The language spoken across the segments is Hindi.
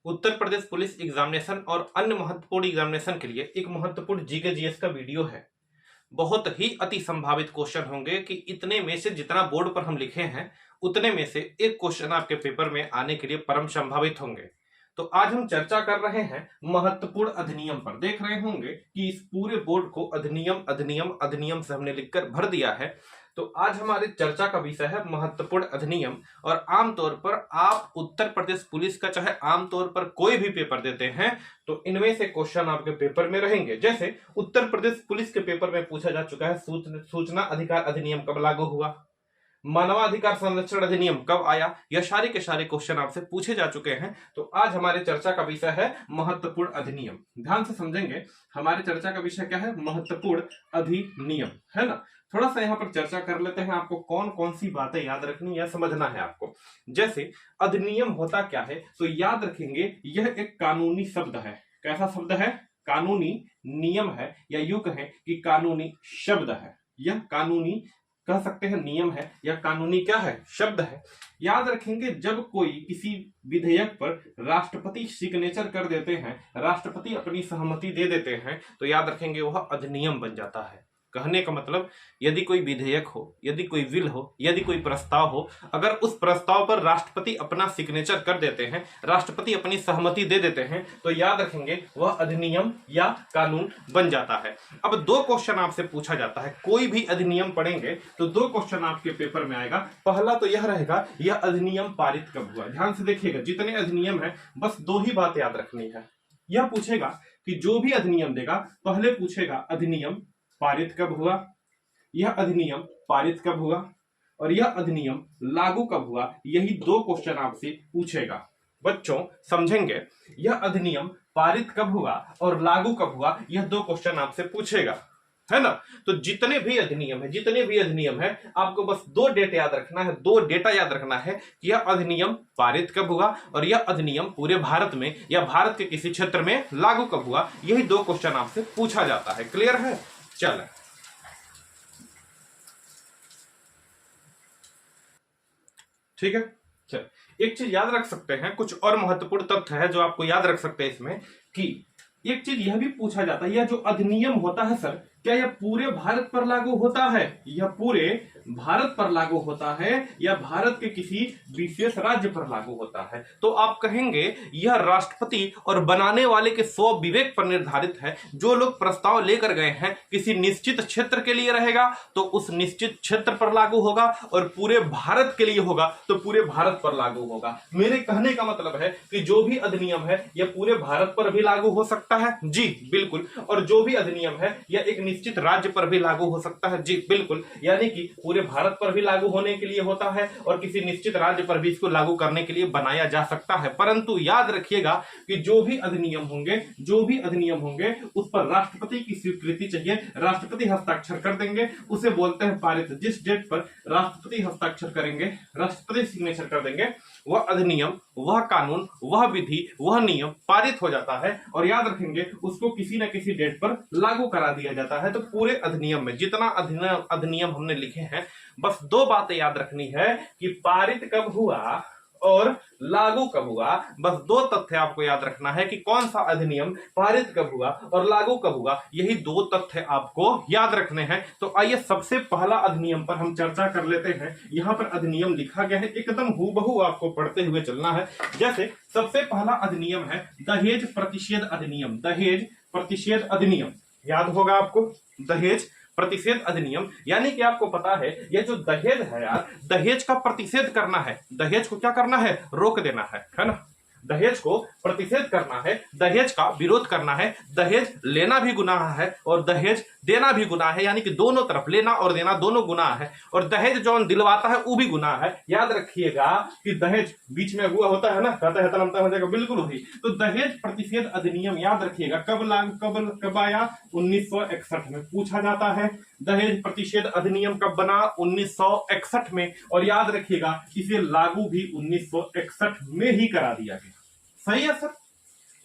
उत्तर प्रदेश पुलिस एग्जामिनेशन और अन्य महत्वपूर्ण एग्जामिनेशन के लिए एक महत्वपूर्ण जीके जीएस का वीडियो है। बहुत ही अति संभावित क्वेश्चन होंगे कि इतने में से जितना बोर्ड पर हम लिखे हैं उतने में से एक क्वेश्चन आपके पेपर में आने के लिए परम संभावित होंगे। तो आज हम चर्चा कर रहे हैं महत्वपूर्ण अधिनियम पर। देख रहे होंगे कि इस पूरे बोर्ड को अधिनियम अधिनियम अधिनियम से हमने लिखकर भर दिया है। तो आज हमारी चर्चा का विषय है महत्वपूर्ण अधिनियम। और आमतौर पर आप उत्तर प्रदेश पुलिस का चाहे आमतौर पर कोई भी पेपर देते हैं तो इनमें से क्वेश्चन आपके पेपर में रहेंगे। जैसे उत्तर प्रदेश पुलिस के पेपर में पूछा जा चुका है सूचना अधिकार अधिनियम कब लागू हुआ, मानवाधिकार संरक्षण अधिनियम कब आया। यह सारे के सारे क्वेश्चन आपसे पूछे जा चुके हैं। तो आज हमारे चर्चा का विषय है महत्वपूर्ण अधिनियम। ध्यान से समझेंगे, हमारे चर्चा का विषय क्या है? महत्वपूर्ण अधिनियम, है ना। थोड़ा सा यहाँ पर चर्चा कर लेते हैं। आपको कौन कौन सी बातें याद रखनी या समझना है आपको। जैसे अधिनियम होता क्या है, तो याद रखेंगे यह एक कानूनी शब्द है। कैसा शब्द है? कानूनी नियम है, या यूं कहें कि कानूनी शब्द है। यह कानूनी कह सकते हैं नियम है, या कानूनी क्या है? शब्द है। याद रखेंगे जब कोई किसी विधेयक पर राष्ट्रपति सिग्नेचर कर देते हैं, राष्ट्रपति अपनी सहमति दे देते हैं, तो याद रखेंगे वह अधिनियम बन जाता है। कहने का मतलब यदि कोई विधेयक हो, यदि कोई बिल हो, यदि कोई प्रस्ताव हो, अगर उस प्रस्ताव पर राष्ट्रपति अपना सिग्नेचर कर देते हैं, राष्ट्रपति अपनी सहमति दे देते हैं, तो याद रखेंगे वह अधिनियम या कानून बन जाता है। अब दो क्वेश्चन आपसे पूछा जाता है। कोई भी अधिनियम पढ़ेंगे तो दो क्वेश्चन आपके पेपर में आएगा। पहला तो यह रहेगा, यह अधिनियम पारित कब हुआ। ध्यान से देखिएगा, जितने अधिनियम है बस दो ही बात याद रखनी है। यह पूछेगा कि जो भी अधिनियम देगा, पहले पूछेगा अधिनियम पारित कब हुआ, यह अधिनियम पारित कब हुआ, और यह अधिनियम लागू कब हुआ। यही दो क्वेश्चन आपसे पूछेगा। बच्चों समझेंगे, यह अधिनियम पारित कब हुआ और लागू कब हुआ, यह दो क्वेश्चन आपसे पूछेगा, है ना। तो जितने भी अधिनियम है आपको बस दो डेट याद रखना है, दो डेटा याद रखना है कि यह अधिनियम पारित कब हुआ और यह अधिनियम पूरे भारत में या भारत के किसी क्षेत्र में लागू कब हुआ। यही दो क्वेश्चन आपसे पूछा जाता है। क्लियर है? चलें, ठीक है। चल, एक चीज याद रख सकते हैं, कुछ और महत्वपूर्ण तथ्य है जो आपको याद रख सकते हैं इसमें, कि एक चीज यह भी पूछा जाता है, यह जो अधिनियम होता है सर, क्या यह पूरे भारत पर लागू होता है? यह पूरे भारत पर लागू होता है या भारत के किसी विशेष राज्य पर लागू होता है? तो आप कहेंगे यह राष्ट्रपति और बनाने वाले के स्वविवेक पर निर्धारित है। जो लोग प्रस्ताव लेकर गए हैं किसी निश्चित क्षेत्र के लिए रहेगा तो उस निश्चित क्षेत्र पर लागू होगा, और पूरे भारत के लिए होगा तो पूरे भारत पर लागू होगा। मेरे कहने का मतलब है कि जो भी अधिनियम है यह पूरे भारत पर भी लागू हो सकता है, जी बिल्कुल, और जो भी अधिनियम है यह एक निश्चित राज्य पर भी लागू हो सकता है, जी बिल्कुल। यानी कि पूरे भारत पर भी लागू होने के लिए होता है और किसी निश्चित राज्य पर भी इसको लागू करने के लिए बनाया जा सकता है। परंतु याद रखिएगा कि जो भी अधिनियम होंगे उस पर राष्ट्रपति की स्वीकृति चाहिए। राष्ट्रपति हस्ताक्षर कर देंगे, उसे बोलते हैं पारित। जिस डेट पर राष्ट्रपति हस्ताक्षर करेंगे, राष्ट्रपति सिग्नेचर कर देंगे, वह अधिनियम, वह कानून, वह विधि, वह नियम पारित हो जाता है। और याद रखेंगे उसको किसी न किसी डेट पर लागू करा दिया जाता है। तो पूरे अधिनियम में जितना अधिनियम हमने लिखे हैं, बस दो बातें याद रखनी है कि पारित कब हुआ और लागू कब हुआ। बस दो तथ्य आपको याद रखना है कि कौन सा अधिनियम पारित कब हुआ और लागू कब हुआ। यही दो तथ्य आपको याद रखने हैं। तो आइए सबसे पहला अधिनियम पर हम चर्चा कर लेते हैं। यहां पर अधिनियम लिखा गया है, एकदम हूबहू आपको पढ़ते हुए चलना है। जैसे सबसे पहला अधिनियम है दहेज प्रतिषेध अधिनियम। दहेज प्रतिषेध अधिनियम याद होगा आपको, दहेज प्रतिषेध अधिनियम। यानी कि आपको पता है ये जो दहेज है यार, दहेज का प्रतिषेध करना है, दहेज को क्या करना है? रोक देना है ना। दहेज को प्रतिषेध करना है, दहेज का विरोध करना है। दहेज लेना भी गुनाह है और दहेज देना भी गुनाह है, यानी कि दोनों तरफ लेना और देना दोनों गुनाह है। और दहेज जो दिलवाता है वो भी गुनाह है। याद रखिएगा कि दहेज बीच में हुआ होता है ना, कहते हैं तलमता हो जाएगा, बिल्कुल वही। तो दहेज प्रतिषेध अधिनियम याद रखिएगा कब आया? 1961 में पूछा जाता है। दहेज प्रतिषेध अधिनियम कब बना? 1961 में। और याद रखिएगा इसे लागू भी 1961 में ही करा दिया गया। सही है सर?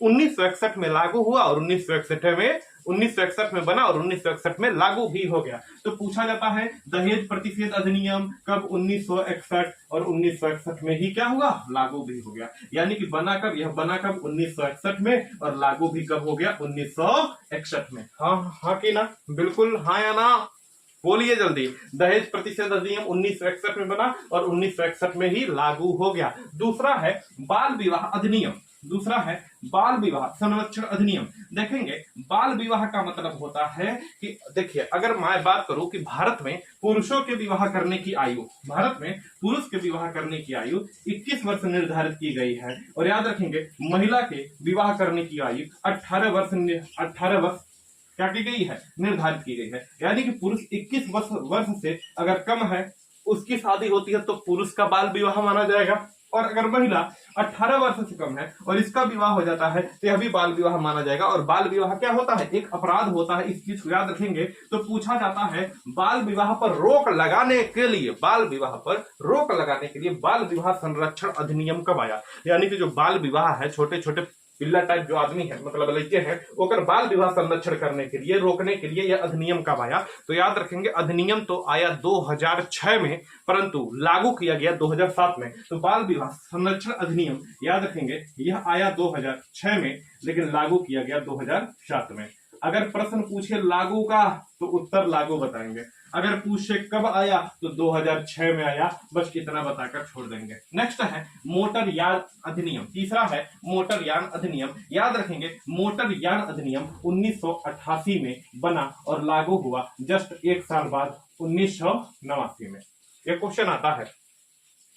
1961 में लागू हुआ और 1961 में 1961 में बना और 1961 में लागू भी हो गया। तो पूछा जाता है दहेज प्रतिषेध अधिनियम कब 1961 और 1961 में ही क्या हुआ, लागू भी हो गया। यानी कि बना कब, यह बना कब 1961 में और लागू भी कब हो गया 1961 में। हाँ हाँ कि ना, बिल्कुल हाँ या ना, बोलिए जल्दी। दहेज प्रतिषेध अधिनियम 1961 में बना और 1961 में ही लागू हो गया। दूसरा है बाल विवाह अधिनियम, दूसरा है बाल विवाह संरक्षण अधिनियम। देखेंगे बाल विवाह का मतलब होता है कि देखिए, अगर मैं बात करूं कि भारत में पुरुषों के विवाह करने की आयु, भारत में पुरुष के विवाह करने की आयु 21 वर्ष निर्धारित की गई है, और याद रखेंगे महिला के विवाह करने की आयु 18 वर्ष क्या की गई है, निर्धारित की गई है। यानी कि पुरुष 21 वर्ष से अगर कम है उसकी शादी होती है तो पुरुष का बाल विवाह माना जाएगा, और अगर महिला 18 वर्ष से कम है और इसका विवाह हो जाता है तो यह भी बाल विवाह माना जाएगा। और बाल विवाह क्या होता है, एक अपराध होता है, इस चीज को याद रखेंगे। तो पूछा जाता है बाल विवाह पर रोक लगाने के लिए, बाल विवाह पर रोक लगाने के लिए बाल विवाह संरक्षण अधिनियम कब आया। यानी कि जो बाल विवाह है, छोटे छोटे पिल्ला टाइप जो आदमी है, मतलब लड़के हैं, ओकर बाल विवाह संरक्षण करने के लिए, रोकने के लिए यह अधिनियम कब आया। तो याद रखेंगे अधिनियम तो आया 2006 में, परंतु लागू किया गया 2007 में। तो बाल विवाह संरक्षण अधिनियम याद रखेंगे यह आया 2006 में, लेकिन लागू किया गया 2007 में। अगर प्रश्न पूछे लागू का तो उत्तर लागू बताएंगे, अगर पूछे कब आया तो 2006 में आया, बस इतना बताकर छोड़ देंगे। नेक्स्ट है मोटर यान अधिनियम, तीसरा है मोटर यान अधिनियम। याद रखेंगे मोटर यान अधिनियम 1988 में बना और लागू हुआ जस्ट एक साल बाद 1989 में। यह क्वेश्चन आता है,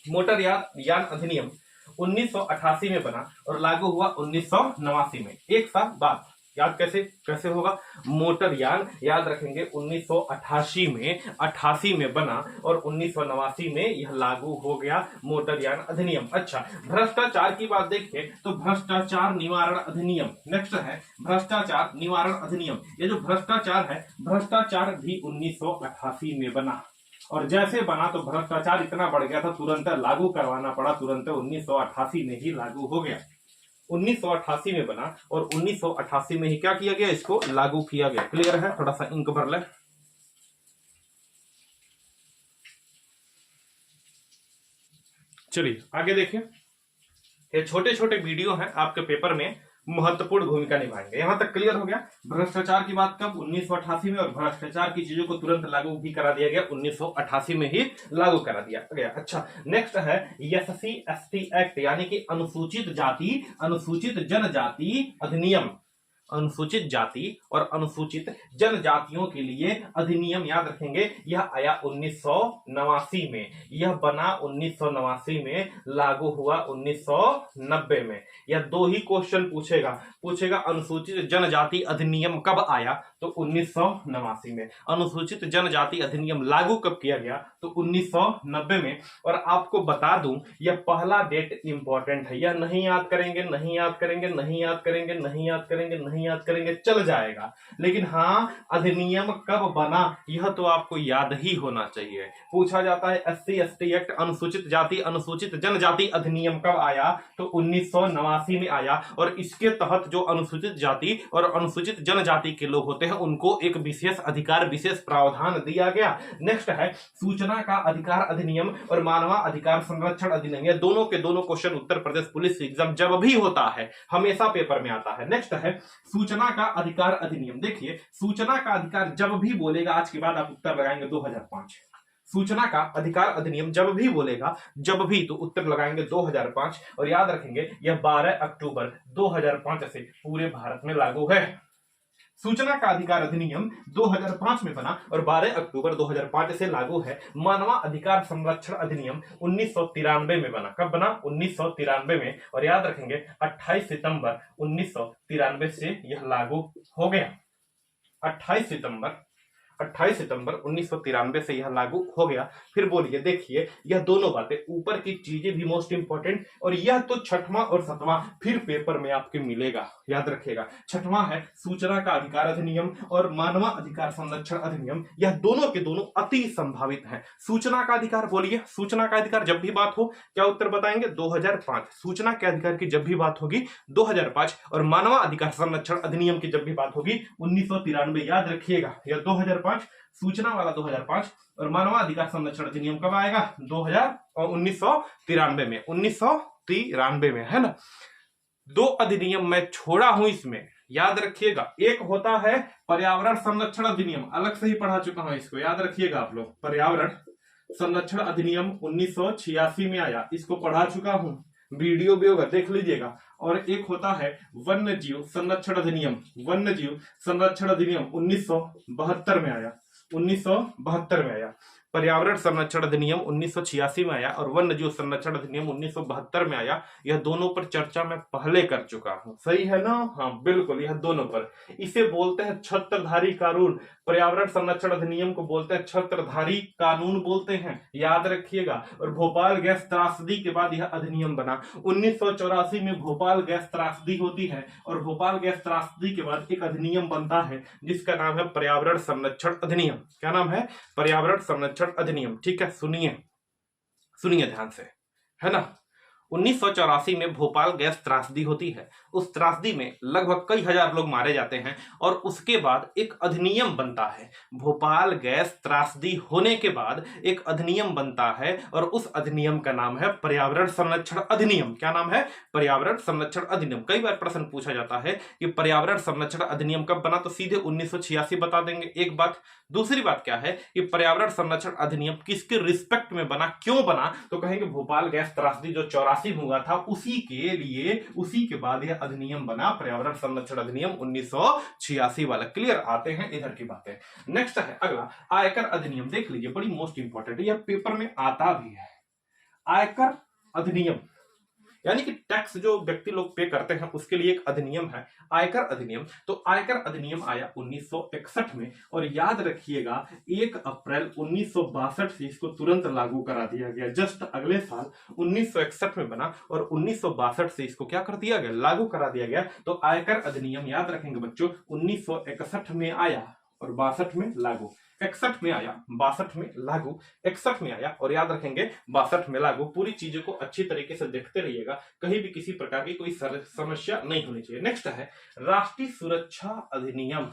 मोटर यान अधिनियम 1988 में बना और लागू हुआ 1989 में, एक साल बाद। याद कैसे होगा, मोटर यान याद रखेंगे 1988 में बना और 1989 में यह लागू हो गया मोटर यान अधिनियम। अच्छा, भ्रष्टाचार की बात देखिए तो भ्रष्टाचार निवारण अधिनियम, नेक्स्ट है भ्रष्टाचार निवारण अधिनियम। ये जो भ्रष्टाचार है, भ्रष्टाचार भी 1988 में बना, और जैसे बना तो भ्रष्टाचार इतना बढ़ गया था तुरंत लागू करवाना पड़ा, तुरंत 1988 में ही लागू हो गया। 1988 में बना और 1988 में ही क्या किया गया, इसको लागू किया गया। क्लियर है, थोड़ा सा इंक भर ले। चलिए आगे देखिए, ये छोटे छोटे वीडियो हैं, आपके पेपर में महत्वपूर्ण भूमिका निभाएंगे। यहां तक क्लियर हो गया। भ्रष्टाचार की बात कब, 1988 में, और भ्रष्टाचार की चीजों को तुरंत लागू भी करा दिया गया, 1988 में ही लागू करा दिया गया। अच्छा, नेक्स्ट है एससी एसटी एक्ट, यानी कि अनुसूचित जाति अनुसूचित जनजाति अधिनियम। अनुसूचित जाति और अनुसूचित जनजातियों के लिए अधिनियम याद रखेंगे यह आया 1989 में, यह बना 1989 में, लागू हुआ 1990 में। यह दो ही क्वेश्चन पूछेगा अनुसूचित जनजाति अधिनियम कब आया तो 1989 में। अनुसूचित जनजाति अधिनियम लागू कब किया गया तो 1990 में। और आपको बता दूं यह पहला डेट इंपॉर्टेंट है, यह नहीं याद करेंगे, नहीं याद करेंगे, नहीं याद करेंगे, नहीं याद करेंगे, नहीं याद करेंगे, चल जाएगा, लेकिन हाँ अधिनियम कब बना यह तो आपको याद ही होना चाहिए। पूछा जाता है एससी एसटी एक्ट अनुसूचित जाति अनुसूचित जनजाति अधिनियम कब आया तो 1989 में आया, और इसके तहत जो अनुसूचित जाति और अनुसूचित जनजाति के लोग होते हैं उनको एक विशेष अधिकार, विशेष प्रावधान दिया गया। नेक्स्ट है सूचना का अधिकार अधिनियम और मानवाधिकार संरक्षण अधिनियम। ये दोनों के दोनों question Uttar Pradesh police exam जब भी होता है हमेशा पेपर में आता है। नेक्स्ट है सूचना का अधिकार अधिनियम। देखिए सूचना का अधिकार जब भी बोलेगा, आज के बाद आप उत्तर लगाएंगे 2005। सूचना का अधिकार अधिनियम जब भी बोलेगा, जब भी, तो उत्तर लगाएंगे 2005। और याद रखेंगे यह 12 अक्टूबर 2005 से पूरे भारत में लागू है। सूचना का अधिकार अधिनियम 2005 में बना और 12 अक्टूबर 2005 से लागू है। मानवाधिकार संरक्षण अधिनियम 1993 में बना। कब बना 1993 में, और याद रखेंगे 28 सितंबर 1993 से यह लागू हो गया। 28 सितंबर 28 सितंबर 1993 से यह लागू हो गया। फिर बोलिए, देखिए यह दोनों बातें, ऊपर की चीजें भी मोस्ट इंपॉर्टेंट, और यह तो छठवां और सातवां फिर पेपर में आपके मिलेगा, याद रखिएगा। छठवां है सूचना का अधिकार अधिनियम और मानव अधिकार संरक्षण अधिनियम, यह दोनों के दोनों अति संभावित हैं। सूचना का अधिकार, बोलिए सूचना का अधिकार जब भी बात हो क्या उत्तर बताएंगे? 2005। सूचना के अधिकार की जब भी बात होगी 2005, और मानव अधिकार संरक्षण अधिनियम की जब भी बात होगी 1993, याद रखिएगा। यह 2005 सूचना वाला 2005, और मानव अधिकार संरक्षण अधिनियम कब आएगा? 1993 में, 1993 में, है ना। दो अधिनियम मैं छोड़ा हूं इसमें, याद रखिएगा। एक होता है पर्यावरण संरक्षण अधिनियम, अलग से ही पढ़ा चुका हूं इसको, याद रखिएगा आप लोग। पर्यावरण संरक्षण अधिनियम 1986 में आया, इसको पढ़ा चुका हूं, वीडियो भी होगा, देख लीजिएगा। और एक होता है वन्य जीव संरक्षण अधिनियम, वन्य जीव संरक्षण अधिनियम 1972 में आया, 1972 में आया। पर्यावरण संरक्षण अधिनियम 1986 में आया और वन्य जीव संरक्षण अधिनियम 1972 में आया। यह दोनों पर चर्चा मैं पहले कर चुका हूं, सही है ना? हाँ बिल्कुल, यह दोनों पर। इसे बोलते हैं छत्रधारी कानून। पर्यावरण संरक्षण अधिनियम को बोलते हैं छत्रधारी कानून बोलते हैं, याद रखिएगा। और भोपाल गैस त्रासदी के बाद यह अधिनियम बना। 1984 में भोपाल गैस त्रासदी होती है, और भोपाल गैस त्रासदी के बाद एक अधिनियम बनता है जिसका नाम है पर्यावरण संरक्षण अधिनियम। क्या नाम है? पर्यावरण संरक्षण अधिनियम। ठीक है, सुनिए सुनिए ध्यान से, है ना। 1984 में भोपाल गैस त्रासदी होती है। उस त्रासदी में लगभग कई हजार लोग मारे जाते हैं, और उसके बाद एक अधिनियम बनता है। भोपाल गैस त्रासदी होने के बाद एक अधिनियम बनता है, और उस अधिनियम का नाम है पर्यावरण संरक्षण अधिनियम। क्या नाम है? पर्यावरण संरक्षण अधिनियम। कई बार प्रश्न पूछा जाता है कि पर्यावरण संरक्षण अधिनियम कब बना, तो सीधे 1986 बता देंगे, एक बात। दूसरी बात क्या है कि पर्यावरण संरक्षण अधिनियम किसके रिस्पेक्ट में बना, क्यों बना, तो कहेंगे भोपाल गैस त्रासदी जो 84 में हुआ था उसी के लिए, उसी के बाद यह अधिनियम बना, पर्यावरण संरक्षण अधिनियम 1986 वाला। क्लियर? आते हैं इधर की बातें। नेक्स्ट है अगला आयकर अधिनियम, देख लीजिए, बड़ी मोस्ट इंपॉर्टेंट है, यह पेपर में आता भी है। आयकर अधिनियम यानी कि टैक्स जो व्यक्ति लोग पे करते हैं उसके लिए एक अधिनियम है, आयकर अधिनियम। तो आयकर अधिनियम आया 1961 में, और याद रखिएगा 1 अप्रैल 1962 से इसको तुरंत लागू करा दिया गया। जस्ट अगले साल 1961 में बना, और 1962 से इसको क्या कर दिया गया? लागू करा दिया गया। तो आयकर अधिनियम याद रखेंगे बच्चों, 1961 में आया और 62 में लागू। 61 में आया, 62 में लागू, 61 में आया और याद रखेंगे 62 में लागू। पूरी चीजों को अच्छी तरीके से देखते रहिएगा, कहीं भी किसी प्रकार की कोई समस्या नहीं होनी चाहिए। नेक्स्ट है राष्ट्रीय सुरक्षा अधिनियम।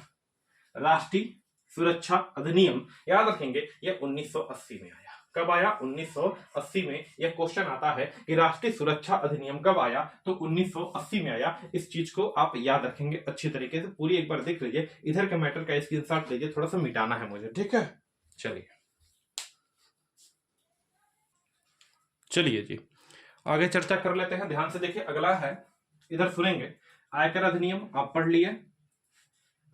राष्ट्रीय सुरक्षा अधिनियम याद रखेंगे यह 1980 में आया। कब आया? 1980 में। यह क्वेश्चन आता है कि राष्ट्रीय सुरक्षा अधिनियम कब आया, तो 1980 में आया। इस चीज को आप याद रखेंगे अच्छी तरीके से, पूरी एक बार देख लीजिए। इधर के मैटर का स्क्रीनशॉट लीजिए, थोड़ा सा मिटाना है मुझे, ठीक है। चलिए जी आगे चर्चा कर लेते हैं, ध्यान से देखिए। अगला है, इधर सुनेंगे, आयकर अधिनियम आप पढ़ लिए,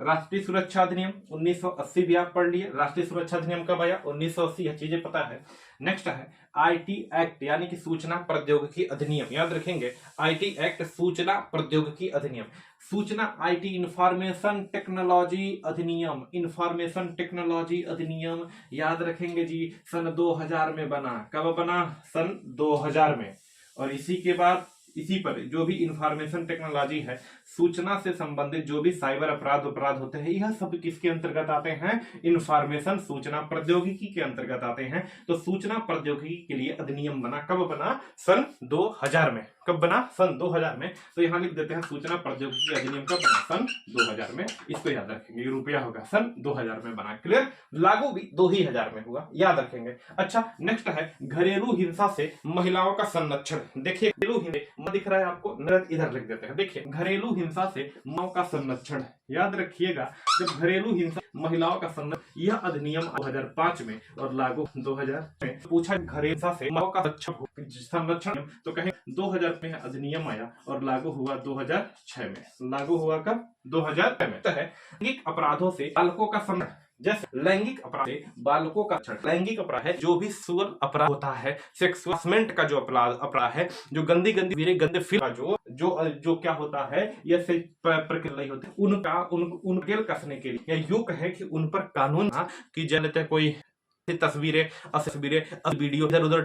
राष्ट्रीय सुरक्षा अधिनियम 1980 भी आप पढ़ लिए। राष्ट्रीय सुरक्षा अधिनियम कब आया? 1980, यह चीजें पता है। नेक्स्ट है आईटी एक्ट यानी कि सूचना प्रौद्योगिकी अधिनियम, याद रखेंगे आईटी एक्ट सूचना प्रौद्योगिकी अधिनियम। सूचना आईटी इंफॉर्मेशन टेक्नोलॉजी अधिनियम, इंफॉर्मेशन टेक्नोलॉजी अधिनियम याद रखेंगे जी, सन 2000 में बना। कब बना? सन 2000 में। और इसी के बाद इसी पर जो भी इंफॉर्मेशन टेक्नोलॉजी है, सूचना से संबंधित जो भी साइबर अपराध होते हैं, यह सब किसके अंतर्गत आते हैं? इंफॉर्मेशन सूचना प्रौद्योगिकी के अंतर्गत आते हैं। तो सूचना प्रौद्योगिकी के लिए अधिनियम बना, कब बना? सन 2000 में। कब बना? सन 2000 में। तो यहां लिख देते हैं सूचना प्रौद्योगिकी अधिनियम कब बना? सन 2000 में। इसको याद रखेंगे, रुपया होगा, सन 2000 में बना। क्लियर? लागू भी 2000 में हुआ, याद रखेंगे। अच्छा नेक्स्ट है घरेलू हिंसा से महिलाओं का संरक्षण। देखिए घरेलू हिंसा दिख रहा है आपको, इधर लिख देते हैं। देखिए घरेलू हिंसा से महिलाओं का संरक्षण, याद रखिएगा। जब घरेलू हिंसा महिलाओं का संरक्षण, यह अधिनियम 2005 में और लागू 2000 में। पूछा घरेलू हिंसा से महिलाओं का संरक्षण, तो कहें 2000 में अधिनियम आया और लागू हुआ 2006 में। लागू हुआ कब? 2006 में। है लैंगिक अपराधों से बालकों का संरक्षण, जैसे लैंगिक अपराध से बालकों का संरक्षण। लैंगिक अपराध है जो भी सेक्सुअल अपराध होता है, सेक्सुअल हरासमेंट का जो अपराध है, जो गंदी फिल्म का जो जो जो क्या होता है, यह प्रक्रिया नहीं होती उनका उन गेल कसने के लिए, या यूं कहे कि उन पर कानून की जनता कोई तस्वीरें वीडियो इधर उधर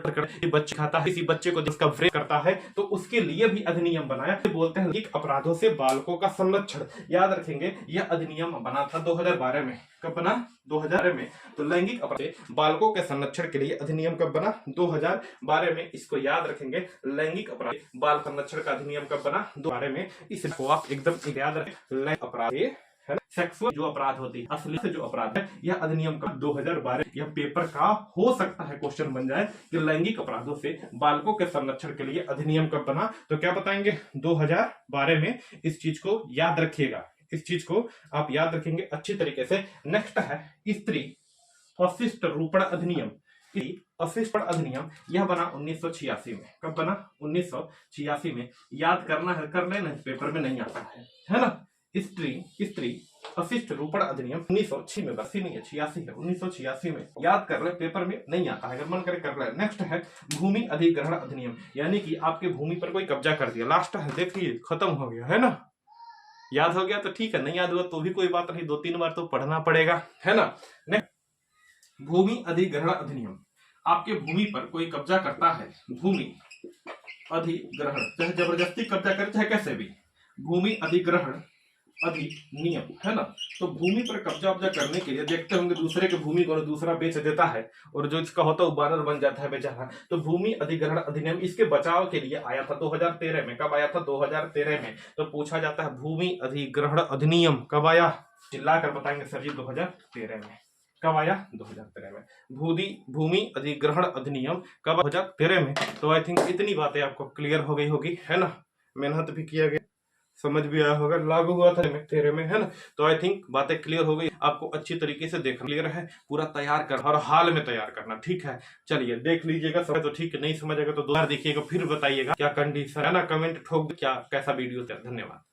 बच्चे खाता है, किसी बच्चे को जिसका ब्रेक करता है, तो उसके लिए भी अधिनियम बनाया। बोलते हैं लैंगिक अपराधों से बालकों का संरक्षण। याद रखेंगे यह अधिनियम बना था 2012 में। कब बना? 2012 में। तो लैंगिक अपराध से बालकों के संरक्षण के लिए अधिनियम कब बना? 2012 में। इसको याद रखेंगे, लैंगिक अपराध बाल संरक्षण का अधिनियम कब बना? 2012 में। इसको आप एकदम याद रखें, लैंगिक अपराध है ना, सेक्सुअल जो अपराध होती है, अश्लील से जो अपराध है, यह अधिनियम का 2012, यह पेपर का हो सकता है क्वेश्चन बन जाए कि लैंगिक अपराधों से बालकों के संरक्षण के लिए अधिनियम कब बना, तो क्या बताएंगे? 2012 में। इस चीज को याद रखिएगा, इस चीज को आप याद रखेंगे अच्छी तरीके से। नेक्स्ट है स्त्री अशिष्ट रूपण अधिनियम। अशिष्ट अधिनियम यह बना 1986 में। कब बना? 1986 में। याद करना है, कर लेना, पेपर में नहीं आता है ना। स्त्री अशिष्ट रूपण अधिनियम 1986 में, बस नहीं है 86 है, 1986 में। याद कर ले, पेपर में नहीं आता है, अगर मन करे कर ले। नेक्स्ट है भूमि अधिग्रहण अधिनियम, यानी कि आपके भूमि पर कोई कब्जा कर दिया। लास्ट है, देखिए खत्म हो गया है ना। याद हो गया तो ठीक है, नहीं याद हुआ तो भी कोई बात नहीं, 2-3 बार तो पढ़ना पड़ेगा, है ना। नेक्स्ट भूमि अधिग्रहण अधिनियम, आपके भूमि पर कोई कब्जा करता है, भूमि अधिग्रहण, चाहे जबरदस्ती कब्जा करे चाहे कैसे भी, भूमि अधिग्रहण अधिनियम, है ना। तो भूमि पर कब्जा करने के लिए देखते होंगे दूसरे के भूमि को दूसरा बेच देता है, और जो इसका होता है वो बानर बन जाता है बेचारा। तो भूमि अधिग्रहण अधिनियम इसके बचाव के लिए आया था 2013 में। कब आया था? 2013 में। तो पूछा जाता है भूमि अधिग्रहण अधिनियम कब आया? चिल्लाकर बताएंगे सर जी 2013 में। कब आया? 2013 में। भूमि अधिग्रहण अधिनियम कब? 2013 में। तो आई थिंक इतनी बातें आपको क्लियर हो गई होगी, है ना। मेहनत भी किया गया, समझ भी आया होगा, लागू हुआ था 13 में, है ना। तो आई थिंक बातें क्लियर हो गई, आपको अच्छी तरीके से देखना क्लियर है, पूरा तैयार कर और हाल में तैयार करना, ठीक है। चलिए देख लीजिएगा, समझ तो ठीक है, नहीं समझ आएगा तो दोबारा देखिएगा, फिर बताइएगा क्या कंडीशन है ना, कमेंट ठोक क्या कैसा वीडियो था। धन्यवाद।